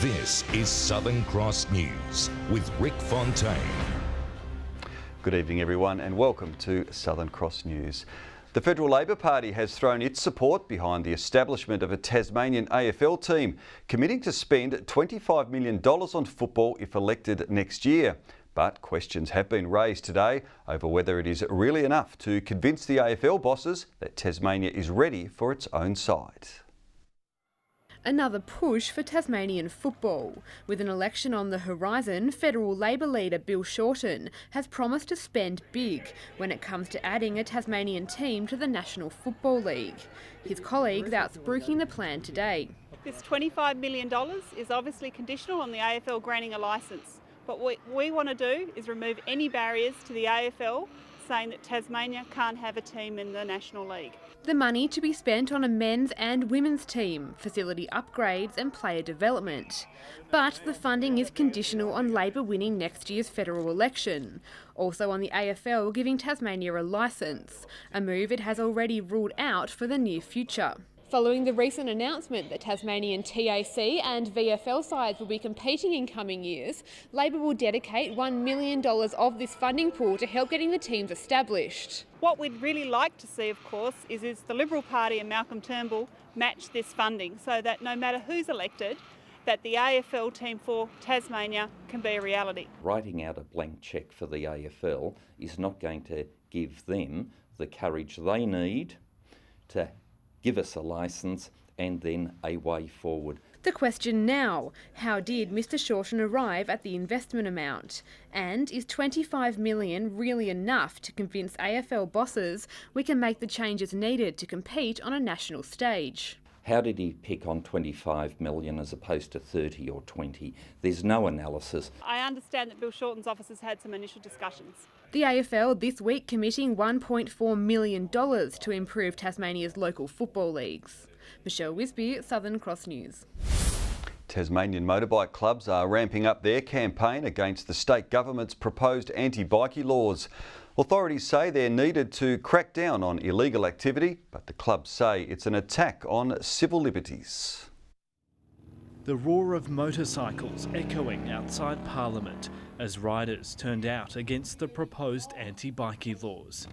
This is Southern Cross News with Rick Fontaine. Good evening everyone and welcome to Southern Cross News. The Federal Labor Party has thrown its support behind the establishment of a Tasmanian AFL team, committing to spend $25 million on football if elected next year. But questions have been raised today over whether it is really enough to convince the AFL bosses that Tasmania is ready for its own side. Another push for Tasmanian football. With an election on the horizon, Federal Labor leader Bill Shorten has promised to spend big when it comes to adding a Tasmanian team to the National Football League. His colleagues outspruiking the plan today. This $25 million is obviously conditional on the AFL granting a licence. What we want to do is remove any barriers to the AFL saying that Tasmania can't have a team in the National League. The money to be spent on a men's and women's team, facility upgrades and player development. But the funding is conditional on Labor winning next year's federal election. Also on the AFL giving Tasmania a licence, a move it has already ruled out for the near future. Following the recent announcement that Tasmanian TAC and VFL sides will be competing in coming years, Labor will dedicate $1 million of this funding pool to help getting the teams established. What we'd really like to see, of course, is the Liberal Party and Malcolm Turnbull match this funding so that no matter who's elected, that the AFL team for Tasmania can be a reality. Writing out a blank cheque for the AFL is not going to give them the courage they need to give us a licence and then a way forward. The question now, how did Mr Shorten arrive at the investment amount? And is $25 million really enough to convince AFL bosses we can make the changes needed to compete on a national stage? How did he pick on 25 million as opposed to 30 or 20? There's no analysis. I understand that Bill Shorten's office has had some initial discussions. The AFL this week committing $1.4 million to improve Tasmania's local football leagues. Michelle Wisby, Southern Cross News. Tasmanian motorbike clubs are ramping up their campaign against the state government's proposed anti-bike laws. Authorities say they're needed to crack down on illegal activity, but the clubs say it's an attack on civil liberties. The roar of motorcycles echoing outside Parliament as riders turned out against the proposed anti-bike laws.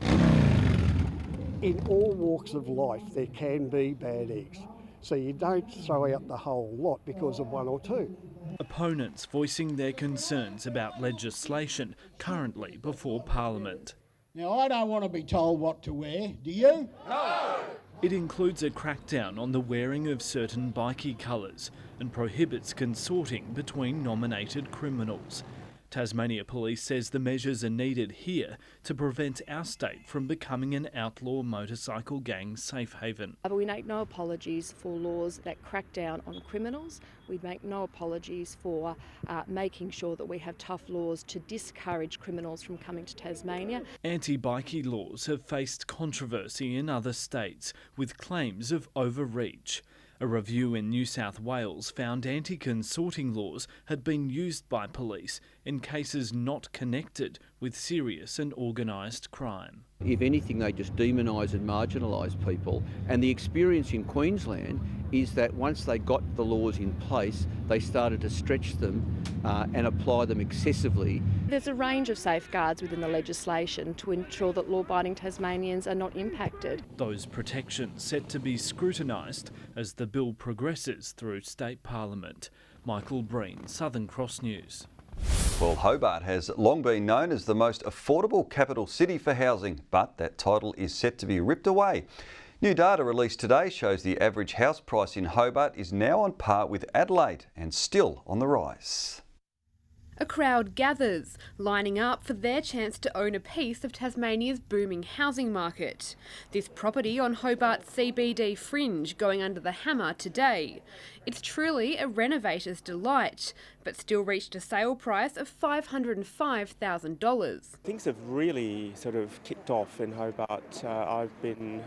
In all walks of life there can be bad eggs, so you don't throw out the whole lot because of one or two. Opponents voicing their concerns about legislation currently before Parliament. Now, I don't want to be told what to wear, do you? No! It includes a crackdown on the wearing of certain bikie colours and prohibits consorting between nominated criminals. Tasmania Police says the measures are needed here to prevent our state from becoming an outlaw motorcycle gang safe haven. We make no apologies for laws that crack down on criminals. We make no apologies for making sure that we have tough laws to discourage criminals from coming to Tasmania. Anti-bikie laws have faced controversy in other states with claims of overreach. A review in New South Wales found anti-consorting laws had been used by police in cases not connected with serious and organised crime. If anything, they just demonise and marginalise people. And the experience in Queensland is that once they got the laws in place, they started to stretch them and apply them excessively. There's a range of safeguards within the legislation to ensure that law-abiding Tasmanians are not impacted. Those protections set to be scrutinised as the bill progresses through State Parliament. Michael Breen, Southern Cross News. Well, Hobart has long been known as the most affordable capital city for housing, but that title is set to be ripped away. New data released today shows the average house price in Hobart is now on par with Adelaide and still on the rise. A crowd gathers, lining up for their chance to own a piece of Tasmania's booming housing market. This property on Hobart's CBD fringe going under the hammer today. It's truly a renovator's delight, but still reached a sale price of $505,000. Things have really sort of kicked off in Hobart. I've been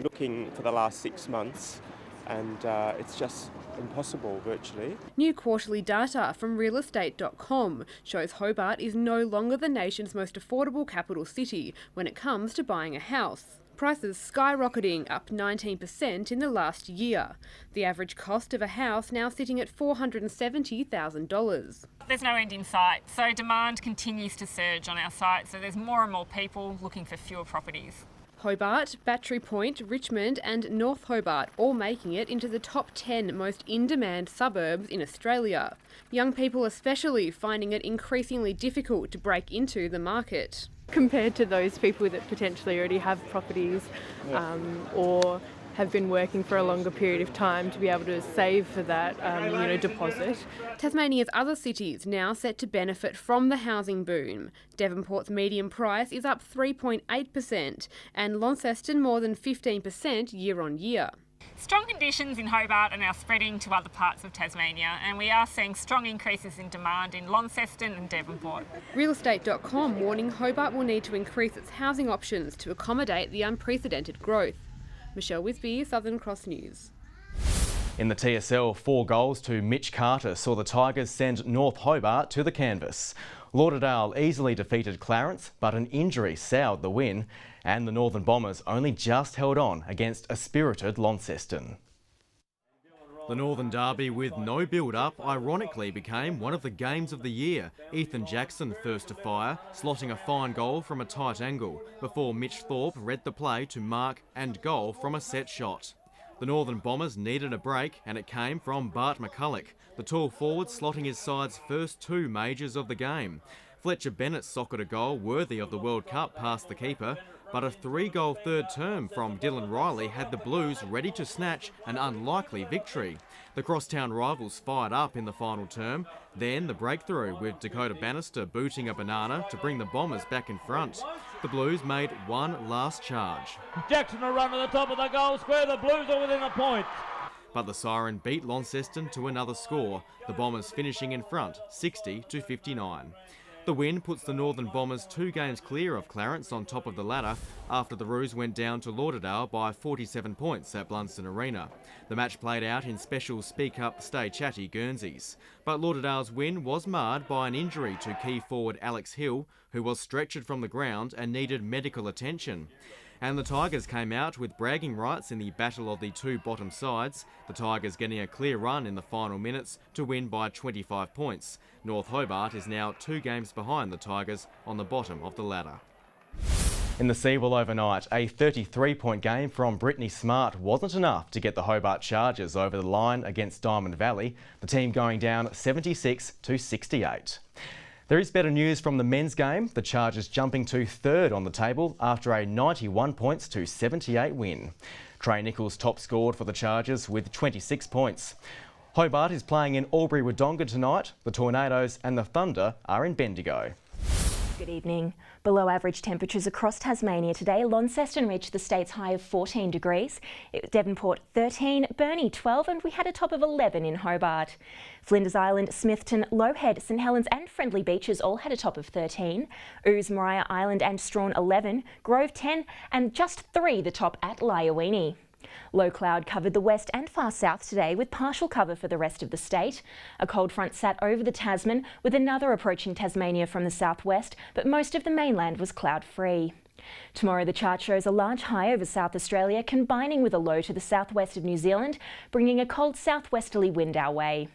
looking for the last 6 months and it's just impossible virtually. New quarterly data from realestate.com shows Hobart is no longer the nation's most affordable capital city when it comes to buying a house. prices skyrocketing, up 19% in the last year. The average cost of a house now sitting at $470,000. There's no end in sight, so demand continues to surge on our site, so there's more and more people looking for fewer properties. Hobart, Battery Point, Richmond and North Hobart all making it into the top 10 most in-demand suburbs in Australia. Young people especially finding it increasingly difficult to break into the market. Compared to those people that potentially already have properties or have been working for a longer period of time to be able to save for that deposit. Tasmania's other cities now set to benefit from the housing boom. Devonport's median price is up 3.8% and Launceston more than 15% year on year. Strong conditions in Hobart are now spreading to other parts of Tasmania, and we are seeing strong increases in demand in Launceston and Devonport. Realestate.com warning Hobart will need to increase its housing options to accommodate the unprecedented growth. Michelle Wisby, Southern Cross News. In the TSL, 4 goals to Mitch Carter saw the Tigers send North Hobart to the canvas. Lauderdale easily defeated Clarence, but an injury soured the win, and the Northern Bombers only just held on against a spirited Launceston. The Northern Derby, with no build-up, ironically became one of the games of the year. Ethan Jackson first to fire, slotting a fine goal from a tight angle, before Mitch Thorpe read the play to mark and goal from a set shot. The Northern Bombers needed a break, and it came from Bart McCulloch, the tall forward slotting his side's first 2 majors of the game. Fletcher Bennett socketed a goal worthy of the World Cup past the keeper, but a 3-goal third term from Dylan Riley had the Blues ready to snatch an unlikely victory. The crosstown rivals fired up in the final term, then the breakthrough with Dakota Bannister booting a banana to bring the Bombers back in front. The Blues made one last charge. Jackson will run to the top of the goal square, the Blues are within a point. But the Siren beat Launceston to another score, the Bombers finishing in front, 60-59. The win puts the Northern Bombers 2 games clear of Clarence on top of the ladder after the Roos went down to Lauderdale by 47 points at Blunston Arena. The match played out in special Speak Up, Stay Chatty Guernseys. But Lauderdale's win was marred by an injury to key forward Alex Hill, who was stretchered from the ground and needed medical attention. And the Tigers came out with bragging rights in the battle of the 2 bottom sides, the Tigers getting a clear run in the final minutes to win by 25 points. North Hobart is now 2 games behind the Tigers on the bottom of the ladder. In the Seawall overnight, a 33-point game from Brittany Smart wasn't enough to get the Hobart Chargers over the line against Diamond Valley, the team going down 76-68. There is better news from the men's game, the Chargers jumping to 3rd on the table after a 91 points to 78 win. Trey Nichols top scored for the Chargers with 26 points. Hobart is playing in Albury-Wodonga tonight. The Tornadoes and the Thunder are in Bendigo. Good evening. Below average temperatures across Tasmania today. Launceston reached the state's high of 14 degrees. Devonport 13, Burnie 12 and we had a top of 11 in Hobart. Flinders Island, Smithton, Lowhead, St Helens and Friendly Beaches all had a top of 13. Ouse, Maria Island and Strawn 11, Grove 10 and just 3 the top at Lyowini. Low cloud covered the west and far south today with partial cover for the rest of the state. A cold front sat over the Tasman with another approaching Tasmania from the southwest, but most of the mainland was cloud-free. Tomorrow the chart shows a large high over South Australia combining with a low to the southwest of New Zealand, bringing a cold southwesterly wind our way.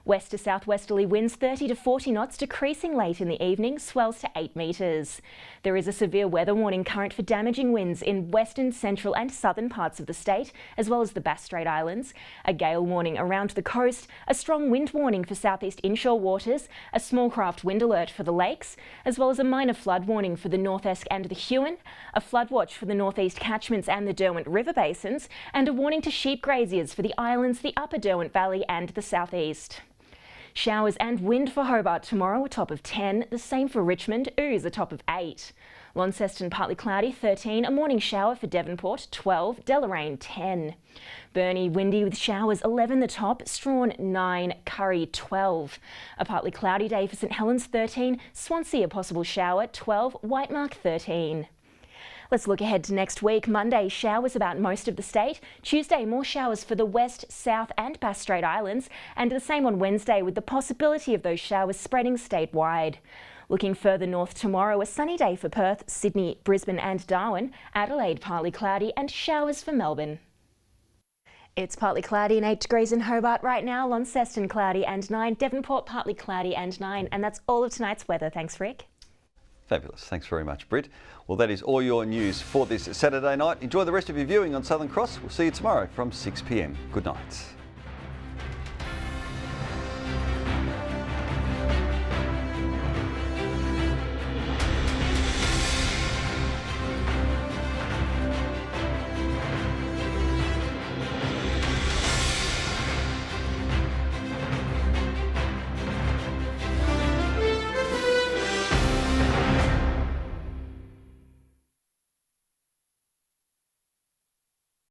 West to southwesterly winds 30 to 40 knots, decreasing late in the evening, swells to 8 metres. There is a severe weather warning current for damaging winds in western, central and southern parts of the state, as well as the Bass Strait Islands. A gale warning around the coast, a strong wind warning for southeast inshore waters, a small craft wind alert for the lakes, as well as a minor flood warning for the North Esk and the Huon, a flood watch for the northeast catchments and the Derwent River basins, and a warning to sheep graziers for the islands, the upper Derwent Valley and the southeast. Showers and wind for Hobart tomorrow, a top of 10. The same for Richmond, Ouse, a top of 8. Launceston, partly cloudy, 13. A morning shower for Devonport, 12. Deloraine, 10. Burnie, windy with showers, 11 the top. Strawn, 9. Curry, 12. A partly cloudy day for St Helens, 13. Swansea, a possible shower, 12. Whitemark, 13. Let's look ahead to next week. Monday, showers about most of the state. Tuesday, more showers for the west, south and Bass Strait Islands. And the same on Wednesday with the possibility of those showers spreading statewide. Looking further north tomorrow, a sunny day for Perth, Sydney, Brisbane and Darwin. Adelaide partly cloudy and showers for Melbourne. It's partly cloudy and 8 degrees in Hobart right now. Launceston cloudy and 9. Devonport partly cloudy and 9. And that's all of tonight's weather. Thanks, Rick. Fabulous. Thanks very much, Britt. Well, that is all your news for this Saturday night. Enjoy the rest of your viewing on Southern Cross. We'll see you tomorrow from 6 p.m. Good night.